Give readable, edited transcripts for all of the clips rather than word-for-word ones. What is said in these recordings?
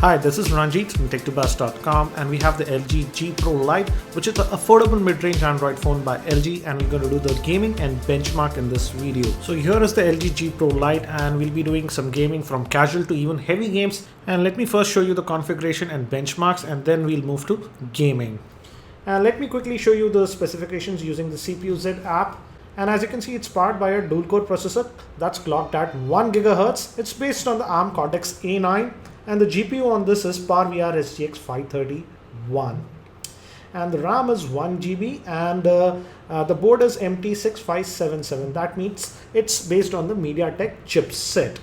Hi, this is Ranjit from Tech2Buzz.com, and we have the LG G Pro Lite, which is the affordable mid-range Android phone by LG, and we're going to do the gaming and benchmark in this video. So here is the LG G Pro Lite, and we'll be doing some gaming from casual to even heavy games. And let me first show you the configuration and benchmarks, and then we'll move to gaming. And let me quickly show you the specifications using the CPU-Z app. And as you can see, it's powered by a dual-core processor that's clocked at 1 GHz. It's based on the ARM Cortex A9, and the GPU on this is PowerVR SGX 531. And the RAM is 1 GB, and the board is MT6577. That means it's based on the MediaTek chipset.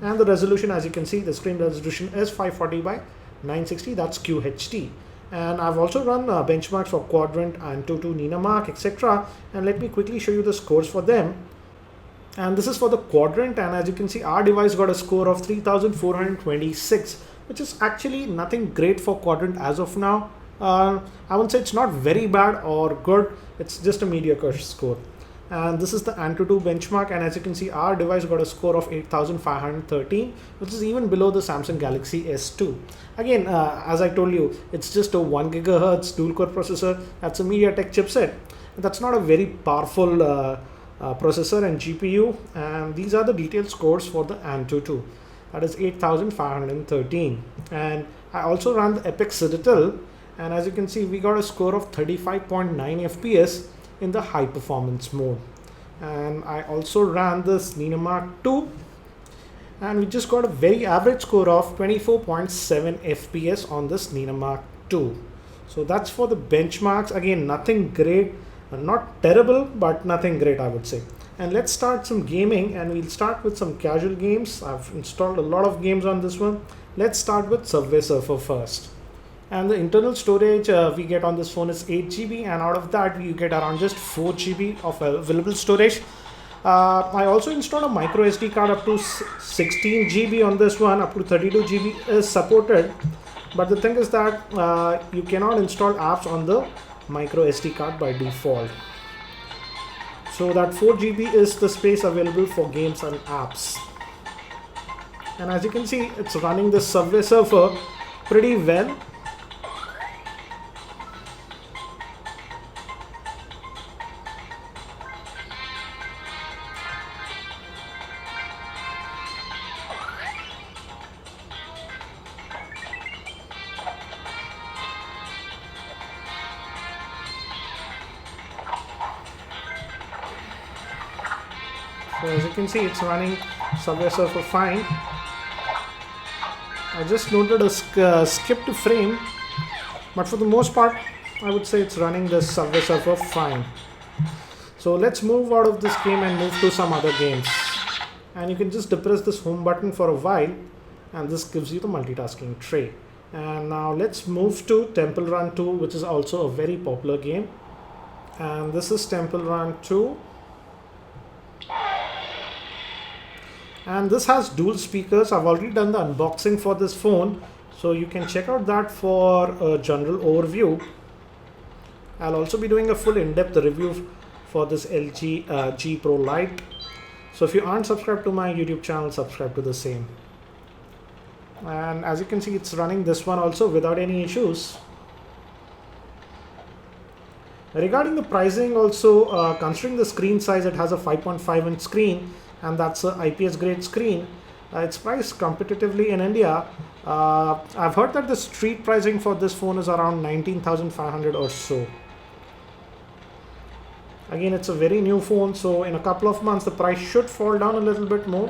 And the resolution, as you can see, the screen resolution is 540 by 960. That's QHD. And I've also run benchmarks for Quadrant, Antutu, NinaMark, etc. And let me quickly show you the scores for them. And this is for the Quadrant, and as you can see, our device got a score of 3426, which is actually nothing great for Quadrant as of now. I won't say it's not very bad or good, it's just a mediocre score. And this is the Antutu benchmark, and as you can see, our device got a score of 8513, which is even below the Samsung Galaxy S2. Again, as I told you, it's just a 1 GHz dual-core processor. That's a MediaTek chipset. That's not a very powerful processor and GPU, and these are the detailed scores for the Antutu. That is 8513. And I also ran the Epic Citadel, and as you can see, we got a score of 35.9 FPS in the high performance mode. And I also ran this NinaMark 2, and we just got a very average score of 24.7 FPS on this NinaMark 2. So that's for the benchmarks. Again, nothing great, not terrible, but nothing great, I would say. And let's start some gaming, and we'll start with some casual games. I've installed a lot of games on this one. Let's start with Subway Surfer first. And the internal storage we get on this phone is 8 GB, and out of that you get around just 4 GB of available storage. I also installed a micro SD card up to 16 GB on this one. Up to 32 GB is supported, but the thing is that you cannot install apps on the micro SD card by default. So that 4 GB is the space available for games and apps. And as you can see, it's running the Subway Surfer pretty well. So as you can see, it's running Subway Surfer fine. I just noted a skipped frame, but for the most part, I would say it's running the Subway Surfer fine. So let's move out of this game and move to some other games. And you can just depress this home button for a while, and this gives you the multitasking tray. And now let's move to Temple Run 2, which is also a very popular game. And this is Temple Run 2. And this has dual speakers. I've already done the unboxing for this phone, so you can check out that for a general overview. I'll also be doing a full in-depth review for this LG G Pro Lite. So if you aren't subscribed to my YouTube channel, subscribe to the same. And as you can see, it's running this one also without any issues. Regarding the pricing also, considering the screen size, it has a 5.5-inch screen, and that's an IPS grade screen. It's priced competitively in India. I've heard that the street pricing for this phone is around 19,500 or so. Again, it's a very new phone, so in a couple of months the price should fall down a little bit more.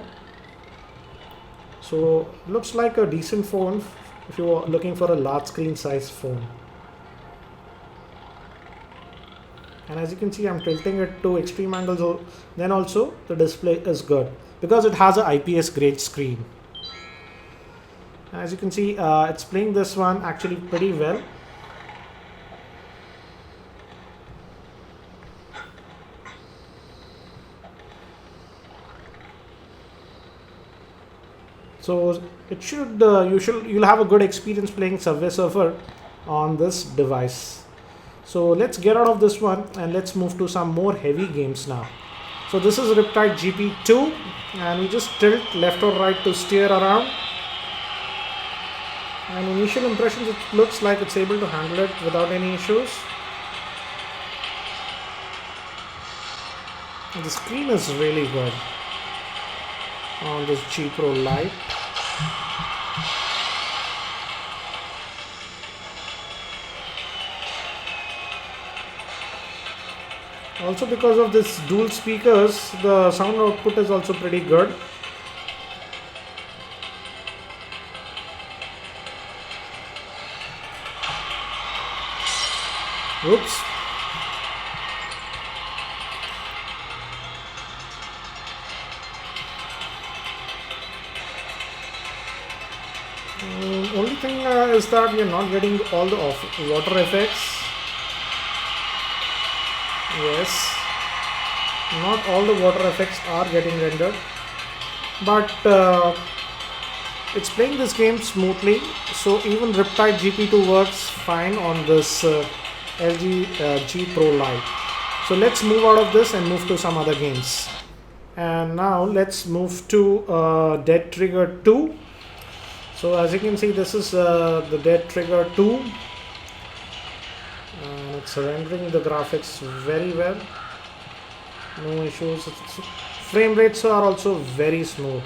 So looks like a decent phone if you are looking for a large screen size phone. And as you can see, I'm tilting it to extreme angles. Then also the display is good because it has an IPS grade screen. As you can see, it's playing this one actually pretty well. So it should you'll have a good experience playing Subway Surfer on this device. So let's get out of this one and let's move to some more heavy games now. So this is Riptide GP2, and we just tilt left or right to steer around. And initial impressions, it looks like it's able to handle it without any issues. The screen is really good on this G Pro Lite. Also, because of this dual speakers, the sound output is also pretty good. Oops. Only thing is that we are not getting all the water effects. Yes, not all the water effects are getting rendered, but it's playing this game smoothly. So even Riptide GP2 works fine on this LG G Pro Lite. So let's move out of this and move to some other games. And now let's move to Dead Trigger 2. So as you can see, this is the Dead Trigger 2. And it's rendering the graphics very well. No issues. Frame rates are also very smooth.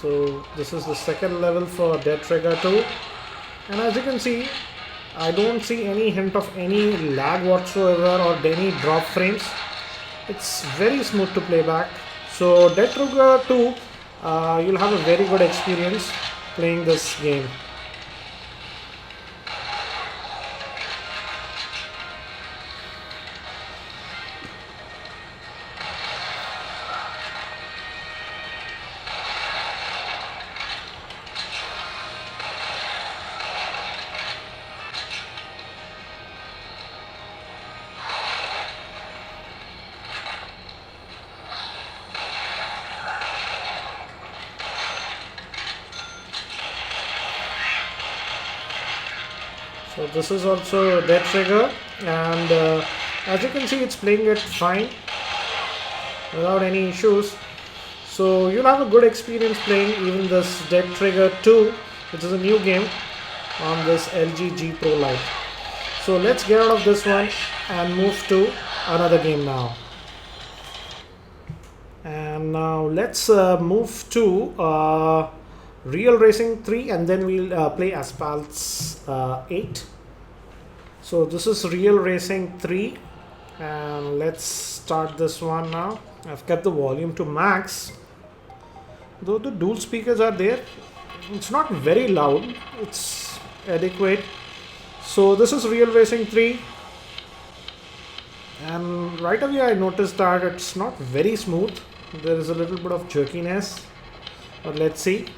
So this is the second level for Dead Trigger 2, and as you can see, I don't see any hint of any lag whatsoever or any drop frames. It's very smooth to play back. So Dead Trigger 2, you'll have a very good experience playing this game. So this is also Dead Trigger, and as you can see, it's playing it fine without any issues. So you'll have a good experience playing even this Dead Trigger 2, which is a new game on this LG G Pro Lite. So let's get out of this one and move to another game now. And now let's move to Real Racing 3, and then we'll play Asphalt's 8. So this is Real Racing 3, and let's start this one now. I've kept the volume to max. Though the dual speakers are there, it's not very loud, it's adequate. So this is Real Racing 3, and right away I noticed that it's not very smooth. There is a little bit of jerkiness, but let's see.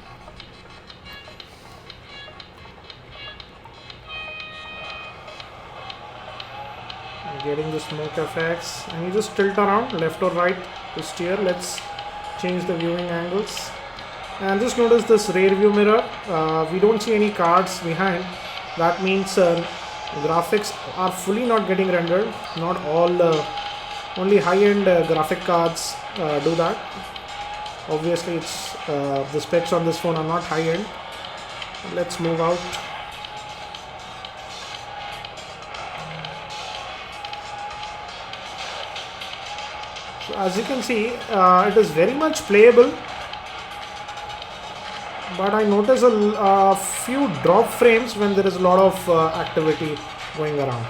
Getting the smoke effects, and you just tilt around left or right to steer. Let's change the viewing angles, and just notice this rear view mirror. We don't see any cards behind. That means graphics are fully not getting rendered. Not all, only high-end graphic cards do that. Obviously it's the specs on this phone are not high-end. Let's move out. So as you can see, it is very much playable, but I notice a few drop frames when there is a lot of activity going around.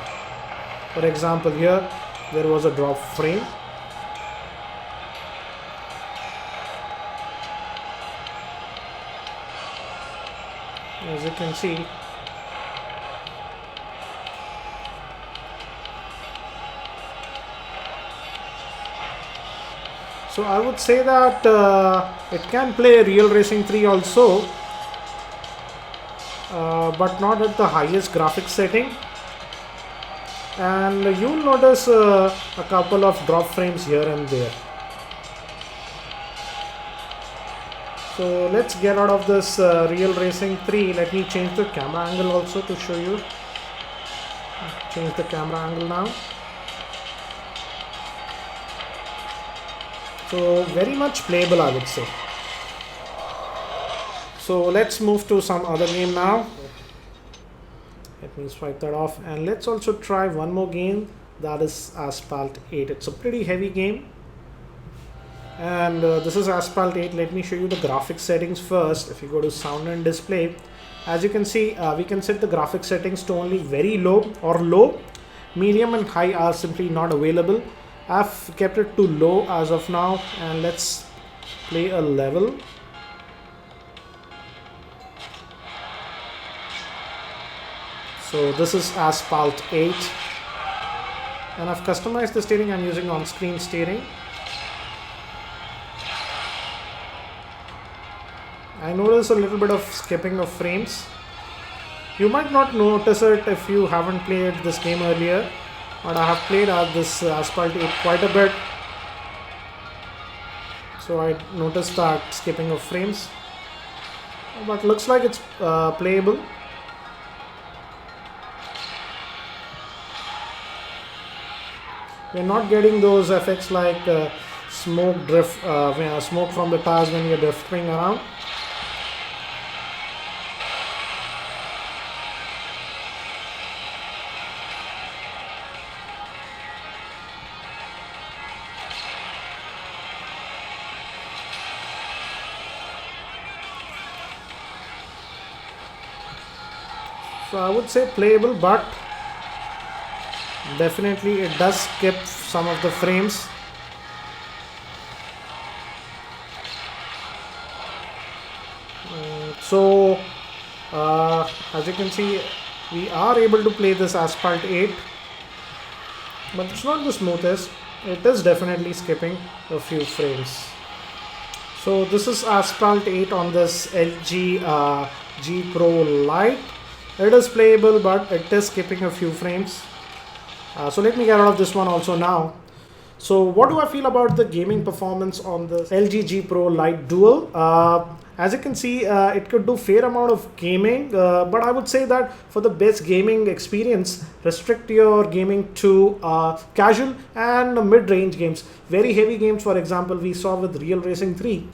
For example, here there was a drop frame. As you can see, so I would say that it can play Real Racing 3 also, but not at the highest graphics setting. and you'll notice a couple of drop frames here and there. So let's get out of this Real Racing 3. Let me change the camera angle also to show you. Change the camera angle now. So very much playable, I would say. So let's move to some other game now. Let me swipe that off, and let's also try one more game, that is Asphalt 8. It's a pretty heavy game, and this is Asphalt 8. Let me show you the graphics settings first. If you go to sound and display, as you can see, we can set the graphics settings to only very low or low. Medium and high are simply not available. I've kept it to low as of now, and let's play a level. So this is Asphalt 8, and I've customized the steering. I'm using on-screen steering. I notice a little bit of skipping of frames. You might not notice it if you haven't played this game earlier, but I have played this Asphalt 8 quite a bit. So I noticed that skipping of frames, but looks like it's playable. We're not getting those effects like smoke from the tires when you're drifting around. So I would say playable, but definitely it does skip some of the frames. So as you can see, we are able to play this Asphalt 8, but it's not the smoothest. It is definitely skipping a few frames. So this is Asphalt 8 on this LG G Pro Lite. It is playable, but it is skipping a few frames. So let me get out of this one also now. So what do I feel about the gaming performance on the LG G Pro Lite Dual? As you can see, it could do fair amount of gaming, but I would say that for the best gaming experience, restrict your gaming to casual and mid-range games. Very heavy games, for example, we saw with Real Racing 3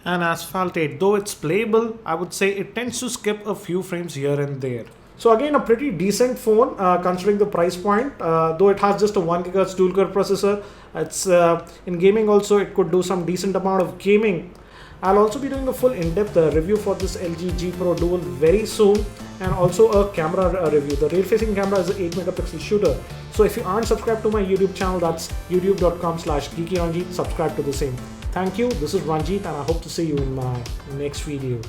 and Asphalt 8. Though it's playable, I would say it tends to skip a few frames here and there. So again, a pretty decent phone considering the price point, though it has just a 1 GHz dual core processor. It's in gaming also, it could do some decent amount of gaming. I'll also be doing a full in-depth review for this LG G Pro Dual very soon, and also a camera review. The rear-facing camera is an 8 megapixel shooter. So if you aren't subscribed to my YouTube channel, that's youtube.com/geekyranjit. Subscribe to the same. Thank you. This is Ranjit, and I hope to see you in my next video.